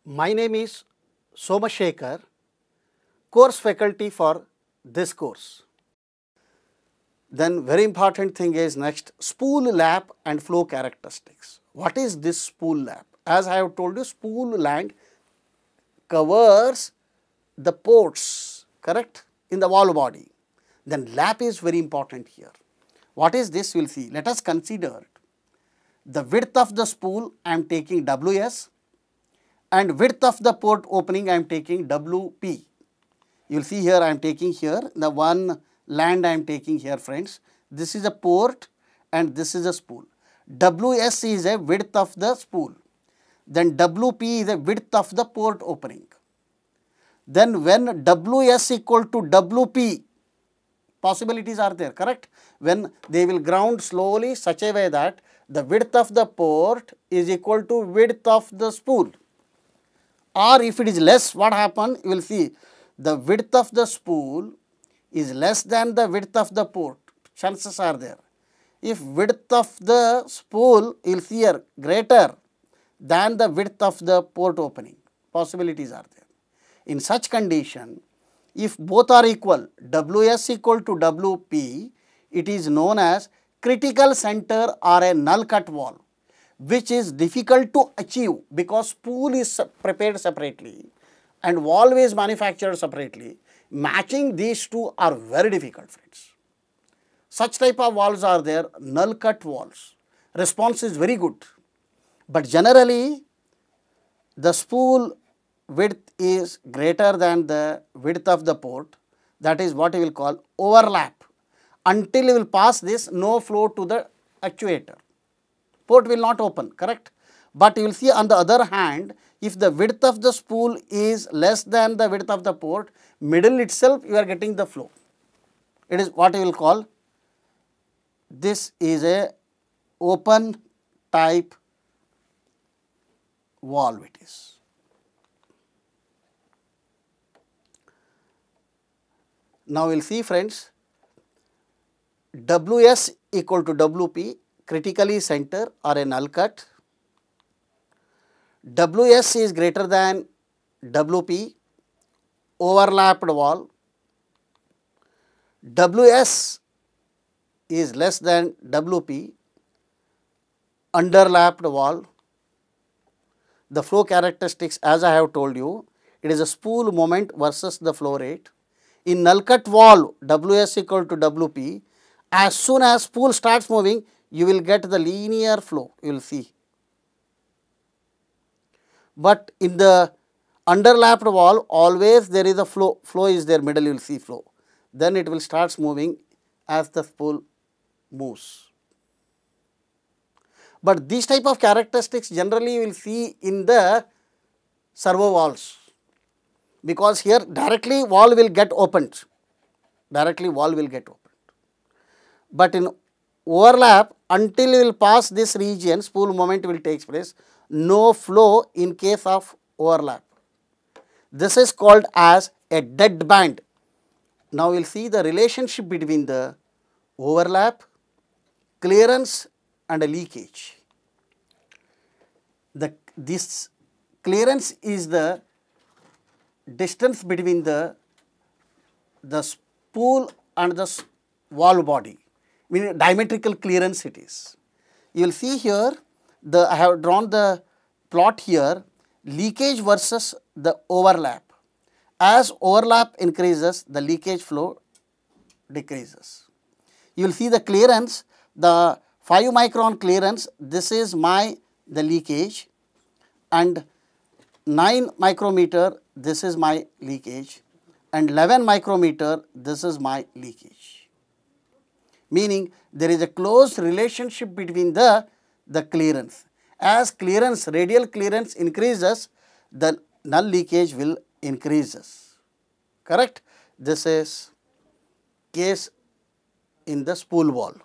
My name is Somashekar, course faculty for this course. Then very important thing is next, spool lap and flow characteristics. What is this spool lap? As I have told you, spool land covers the ports, correct, in the wall body. Then lap is very important here. What is this? We will see. Let us consider the width of the spool I am taking WS and width of the port opening I am taking WP. You will see here I am taking here the one land I am taking here, friends. This is a port and this is a spool. WS is a width of the spool. Then WP is a width of the port opening. Then when WS equal to WP, possibilities are there, correct? When they will ground slowly such a way that the width of the port is equal to width of the spool. Or if it is less, what happen? You will see the width of the spool is less than the width of the port. Chances are there. If width of the spool, you will see here greater than the width of the port opening, possibilities are there. In such condition, if both are equal, WS equal to WP, it is known as critical center or a null cut wall, which is difficult to achieve because spool is prepared separately and valve is manufactured separately. Matching these two are very difficult, friends. Such type of valves are there, null cut valves. Response is very good, but generally the spool width is greater than the width of the port. That is what we will call overlap. Until you will pass this, no flow to the actuator. Port will not open, correct? But you will see on the other hand, if the width of the spool is less than the width of the port, middle itself you are getting the flow. It is what you will call, this is a open type valve it is. Now we will see, friends, WS equal to WP, critically center or a null cut. WS is greater than WP, overlapped valve. WS is less than WP, underlapped valve. The flow characteristics, as I have told you, it is a spool moment versus the flow rate. In null cut valve, WS equal to WP, as soon as spool starts moving, you will get the linear flow, you will see. But in the underlapped valve, always there is a flow is there, middle you will see flow. Then it will start moving as the spool moves. But these type of characteristics generally you will see in the servo valves, because here directly valve will get opened, but in overlap, until you will pass this region, spool moment will take place, no flow in case of overlap. This is called as a dead band. Now we will see the relationship between the overlap, clearance and a leakage. This clearance is the distance between the spool and the valve body, meaning diametrical clearance it is. You will see here, I have drawn the plot here, leakage versus the overlap. As overlap increases, the leakage flow decreases. You will see the clearance, the 5 micron clearance, this is the leakage, and 9 micrometer, this is my leakage, and 11 micrometer, this is my leakage. Meaning there is a close relationship between the clearance. As clearance, radial clearance increases, the null leakage will increases, correct? This is case in the spool valve.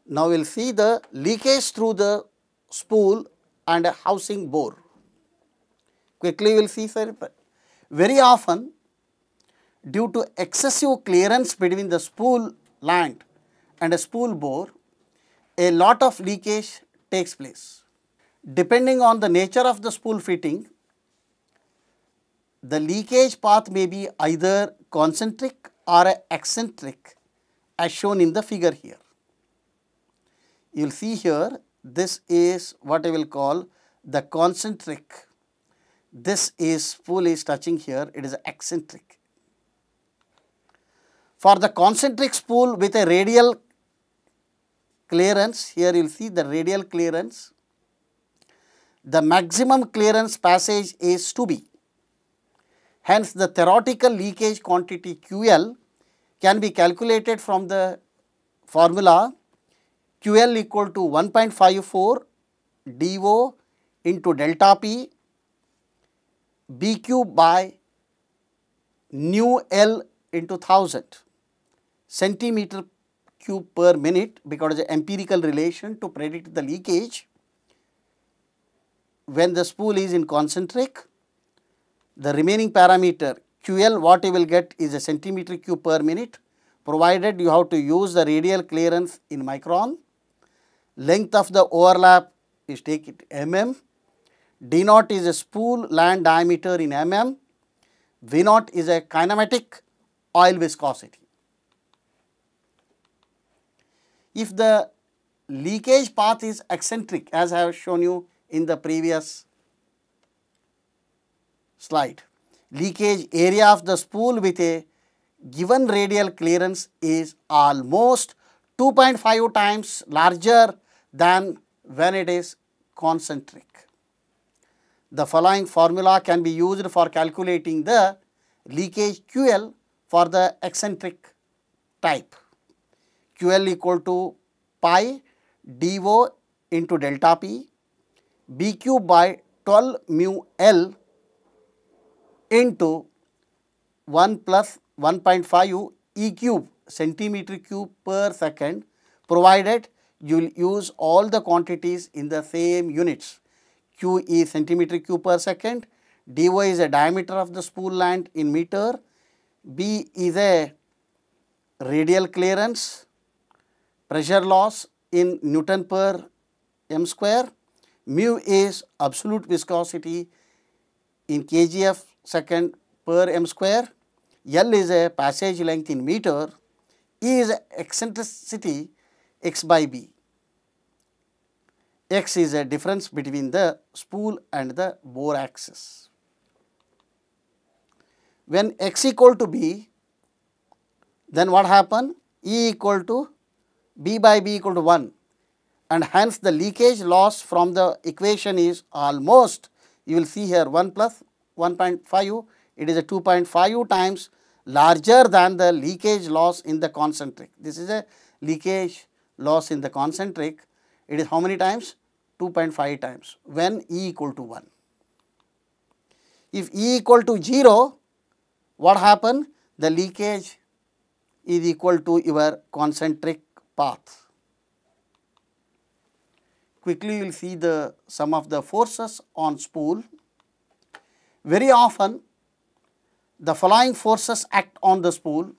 Now we will see the leakage through the spool and a housing bore. Quickly we will see, very often due to excessive clearance between the spool land and a spool bore, a lot of leakage takes place. Depending on the nature of the spool fitting, the leakage path may be either concentric or eccentric as shown in the figure here. You will see here, this is what I will call the concentric. This is spool is touching here, it is eccentric. For the concentric spool with a radial clearance, here you will see the radial clearance, the maximum clearance passage is 2B. Hence, the theoretical leakage quantity QL can be calculated from the formula QL equal to 1.54 DO into delta P B cube by nu L into 1000 centimeter cube per minute, because of the empirical relation to predict the leakage. When the spool is in concentric, the remaining parameter QL what you will get is a centimeter cube per minute, provided you have to use the radial clearance in micron. Length of the overlap is take it mm. D naught is a spool land diameter in mm. V naught is a kinematic oil viscosity. If the leakage path is eccentric, as I have shown you in the previous slide, leakage area of the spool with a given radial clearance is almost 2.5 times larger than when it is concentric. The following formula can be used for calculating the leakage QL for the eccentric type. QL equal to pi DO into delta P B cube by 12 mu L into 1 plus 1.5 E cube centimeter cube per second, provided you will use all the quantities in the same units. Q is centimeter cube per second, DO is a diameter of the spool land in meter, B is a radial clearance, pressure loss in Newton per m square, mu is absolute viscosity in kgf second per m square, L is a passage length in meter, E is eccentricity x by B. X is a difference between the spool and the bore axis. When x equal to B, then what happen? E equal to B by B equal to 1, and hence the leakage loss from the equation is almost, you will see here 1 plus 1.5, it is a 2.5 times larger than the leakage loss in the concentric. This is a leakage loss in the concentric. It is how many times? 2.5 times when E equal to 1. If E equal to 0, what happen? The leakage is equal to your concentric path. Quickly you will see the some of the forces on spool. Very often the following forces act on the spool,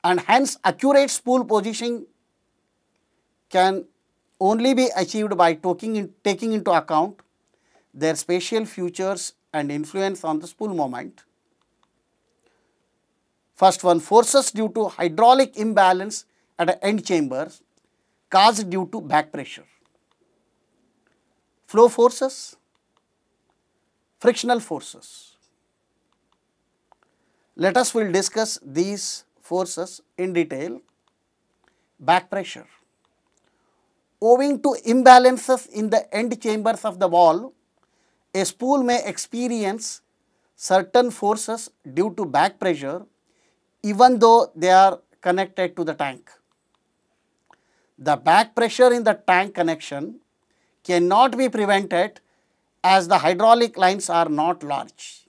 and hence accurate spool positioning can only be achieved by taking into account their spatial features and influence on the spool moment. First one, forces due to hydraulic imbalance at the end chambers caused due to back pressure. Flow forces, frictional forces. Let us will discuss these forces in detail. Back pressure. Owing to imbalances in the end chambers of the valve, a spool may experience certain forces due to back pressure even though they are connected to the tank. The back pressure in the tank connection cannot be prevented as the hydraulic lines are not large.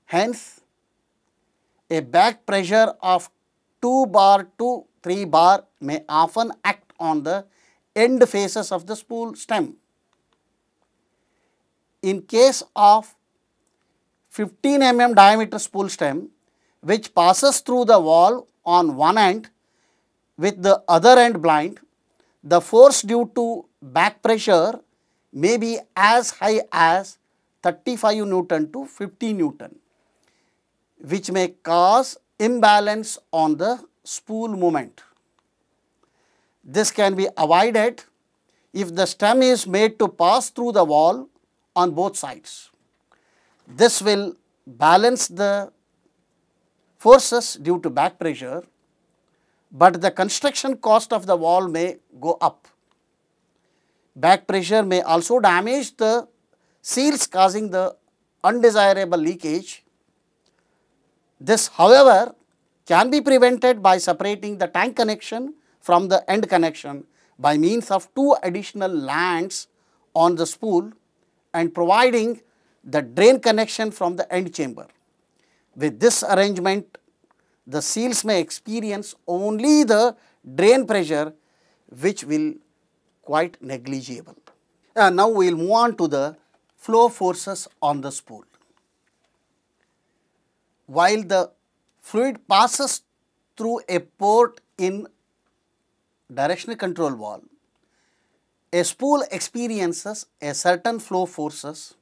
Hence, a back pressure of 2 bar to 3 bar may often act on the end faces of the spool stem. In case of 15 mm diameter spool stem, which passes through the valve on one end with the other end blind, the force due to back pressure may be as high as 35 Newton to 50 Newton, which may cause imbalance on the spool movement. This can be avoided if the stem is made to pass through the wall on both sides. This will balance the forces due to back pressure, but the construction cost of the wall may go up. Back pressure may also damage the seals, causing the undesirable leakage. This, however, can be prevented by separating the tank connection from the end connection by means of two additional lands on the spool and providing the drain connection from the end chamber. With this arrangement, the seals may experience only the drain pressure, which will quite negligible. Now we will move on to the flow forces on the spool. While the fluid passes through a port in directional control valve, a spool experiences a certain flow forces,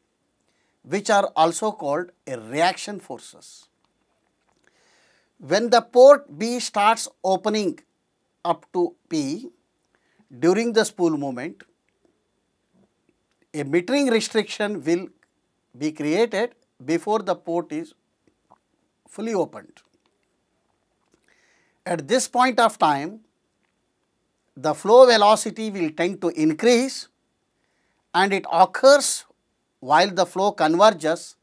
which are also called a reaction forces. When the port B starts opening up to P during the spool movement, a metering restriction will be created before the port is fully opened. At this point of time, the flow velocity will tend to increase, and it occurs while the flow converges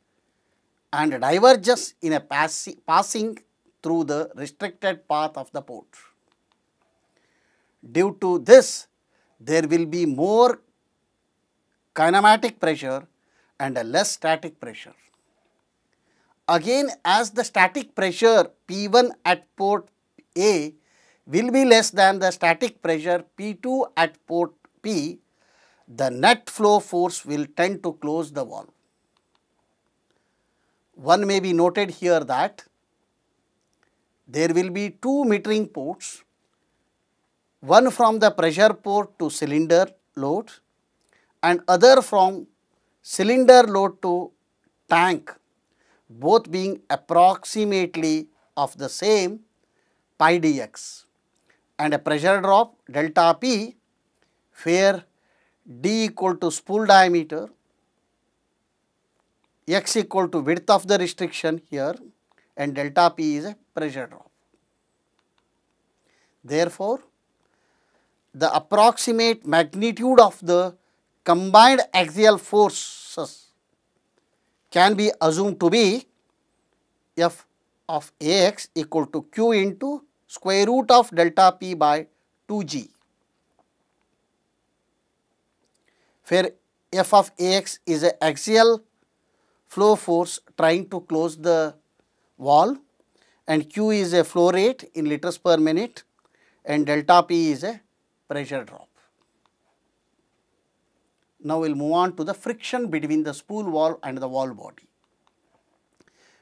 and diverges in a passing through the restricted path of the port. Due to this, there will be more kinematic pressure and a less static pressure. Again, as the static pressure P1 at port A will be less than the static pressure P2 at port P, the net flow force will tend to close the valve. One may be noted here that there will be two metering ports, one from the pressure port to cylinder load and other from cylinder load to tank, both being approximately of the same pi dx, and a pressure drop delta P, where D equal to spool diameter, x equal to width of the restriction here, and delta P is a pressure drop. Therefore, the approximate magnitude of the combined axial forces can be assumed to be F of Ax equal to Q into square root of delta P by 2G, where F of Ax is an axial flow force trying to close the valve, and Q is a flow rate in liters per minute, and delta P is a pressure drop. Now we will move on to the friction between the spool valve and the valve body.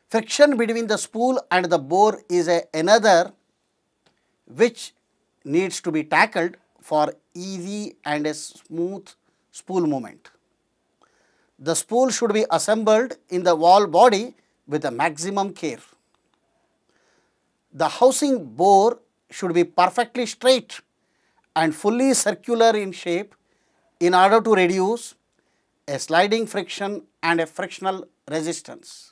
Friction between the spool and the bore is another which needs to be tackled for easy and a smooth spool movement. The spool should be assembled in the valve body with a maximum care. The housing bore should be perfectly straight and fully circular in shape in order to reduce a sliding friction and a frictional resistance.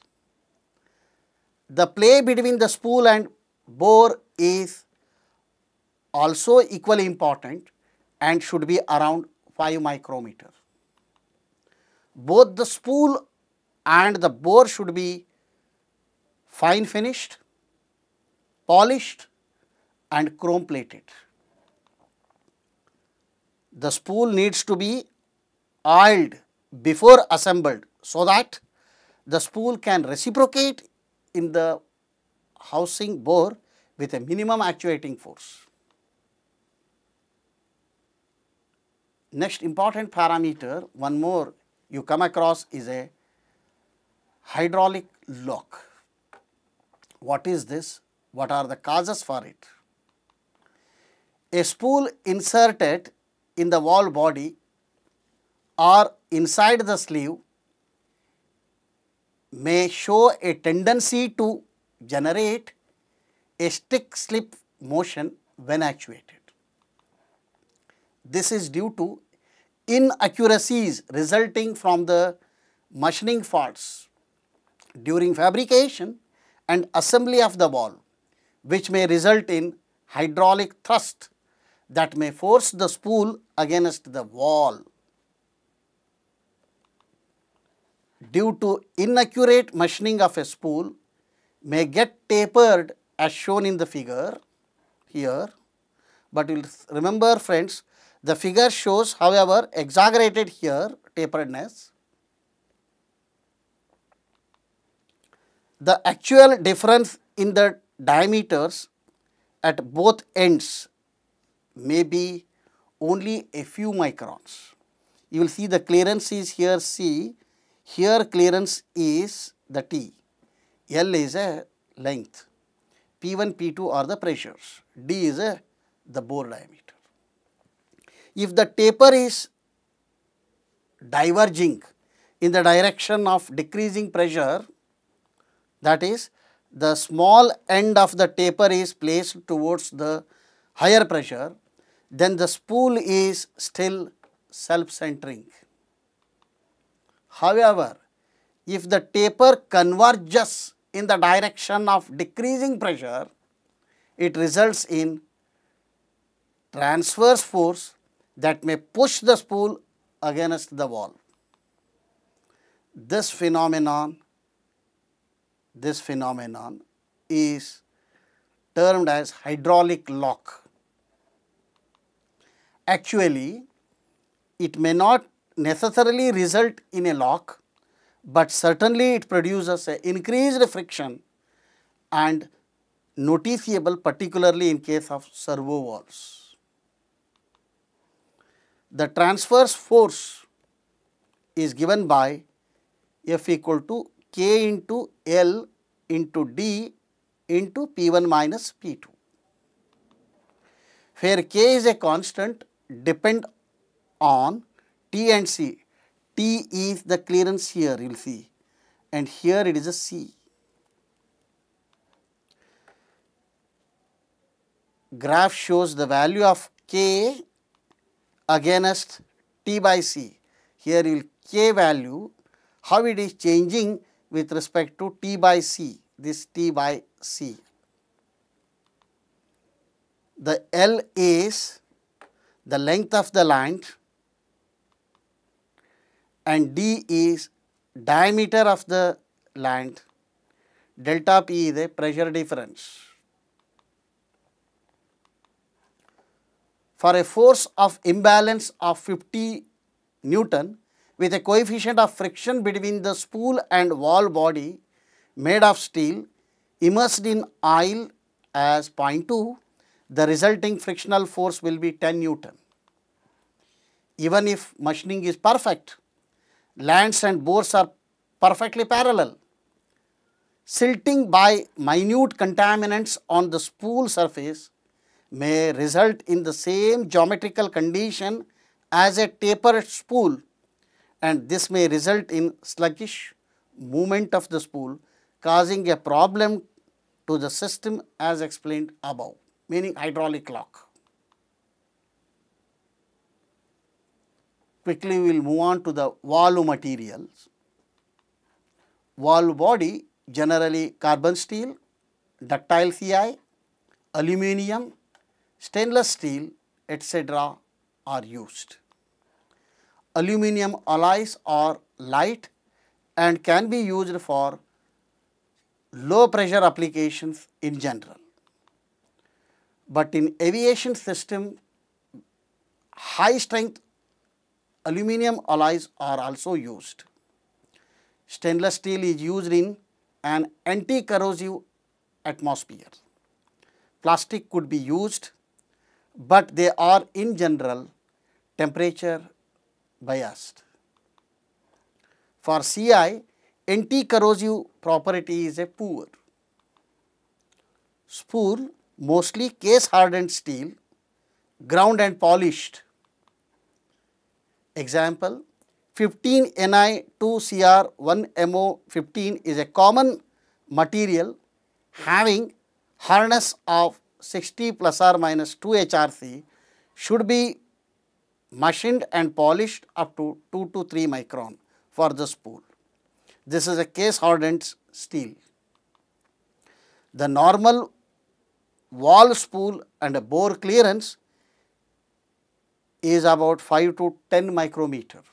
The play between the spool and bore is also equally important and should be around 5 micrometer. Both the spool and the bore should be fine finished, polished and chrome plated. The spool needs to be oiled before assembled so that the spool can reciprocate in the housing bore with a minimum actuating force. Next important parameter, one more you come across, is a hydraulic lock. What is this? What are the causes for it? A spool inserted in the valve body or inside the sleeve may show a tendency to generate a stick slip motion when actuated. This is due to inaccuracies resulting from the machining faults during fabrication and assembly of the ball, which may result in hydraulic thrust that may force the spool against the wall. Due to inaccurate machining of a spool may get tapered as shown in the figure here, but you will remember friends, the figure shows however exaggerated here taperedness. The actual difference in the diameters at both ends may be only a few microns. You will see the clearance is here C, here clearance is the T, L is a length, P1, P2 are the pressures, D is the bore diameter. If the taper is diverging in the direction of decreasing pressure, that is, the small end of the taper is placed towards the higher pressure, then the spool is still self-centering. However, if the taper converges in the direction of decreasing pressure, it results in transverse force that may push the spool against the wall. This phenomenon is termed as hydraulic lock. Actually, it may not necessarily result in a lock, but certainly it produces an increased friction and noticeable particularly in case of servo valves. The transverse force is given by F equal to K into L into D into P1 minus P2, where K is a constant depend on T and C. T is the clearance here, you will see, and here it is a C. Graph shows the value of K against T by C. Here you will K value, how it is changing with respect to T by C, this T by C. The L is the length of the line and D is diameter of the line. Delta P is a pressure difference. For a force of imbalance of 50 Newton with a coefficient of friction between the spool and wall body made of steel immersed in oil as 0.2, the resulting frictional force will be 10 Newton. Even if machining is perfect, lands and bores are perfectly parallel, silting by minute contaminants on the spool surface may result in the same geometrical condition as a tapered spool, and this may result in sluggish movement of the spool, causing a problem to the system as explained above, meaning hydraulic lock. Quickly we will move on to the valve materials. Valve body generally carbon steel, ductile CI, aluminum, stainless steel, etc. are used. Aluminum alloys are light and can be used for low pressure applications in general. But in aviation system, high strength aluminum alloys are also used. Stainless steel is used in an anti-corrosive atmosphere. Plastic could be used, but they are in general temperature biased. For CI, anti-corrosive property is a poor. Spool mostly case hardened steel, ground and polished. Example, 15Ni2Cr1MO15 is a common material having hardness of 60 plus or minus 2 HRC, should be machined and polished up to 2 to 3 micron for the spool. This is a case hardened steel. The normal wall spool and a bore clearance is about 5 to 10 micrometer.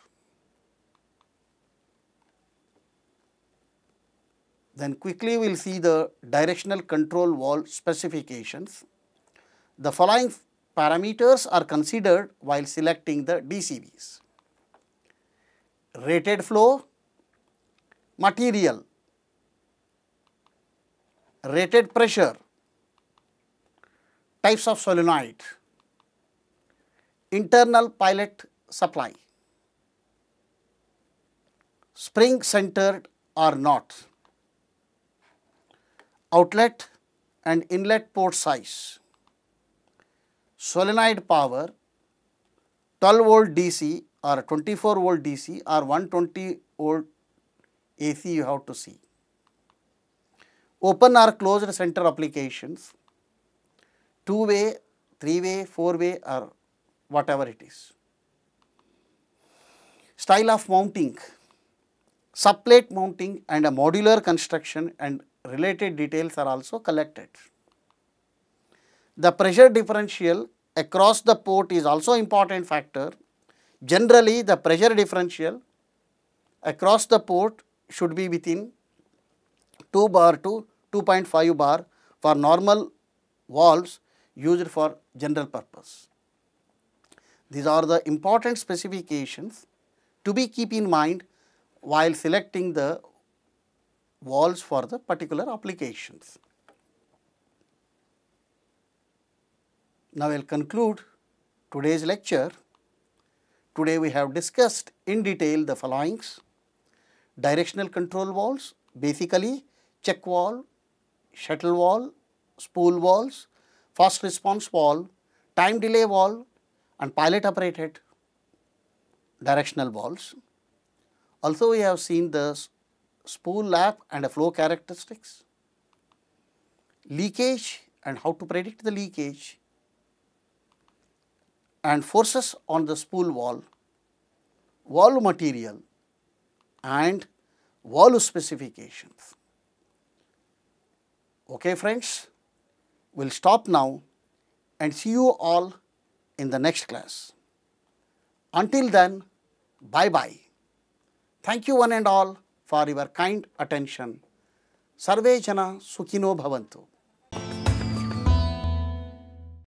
Then quickly we will see the directional control valve specifications. The following parameters are considered while selecting the DCVs: rated flow, material, rated pressure, types of solenoid, internal pilot supply, spring centered or not, outlet and inlet port size, solenoid power, 12 volt DC or 24 volt DC or 120 volt AC you have to see. Open or closed center applications, 2-way, 3-way, 4-way or whatever it is. Style of mounting, subplate mounting and a modular construction and related details are also collected. The pressure differential across the port is also important factor. Generally, the pressure differential across the port should be within 2 bar to 2.5 bar for normal valves used for general purpose. These are the important specifications to be keep in mind while selecting the valves for the particular applications. Now, I will conclude today's lecture. Today we have discussed in detail the followings: directional control valves, basically check valve, shuttle valve, spool valves, fast response valve, time delay valve and pilot operated directional valves. Also we have seen the spool lap and flow characteristics, leakage and how to predict the leakage, and forces on the spool valve, valve material and valve specifications. Okay friends, we will stop now and see you all in the next class. Until then, bye bye. Thank you one and all for your kind attention. Sarve jana sukhino bhavantu.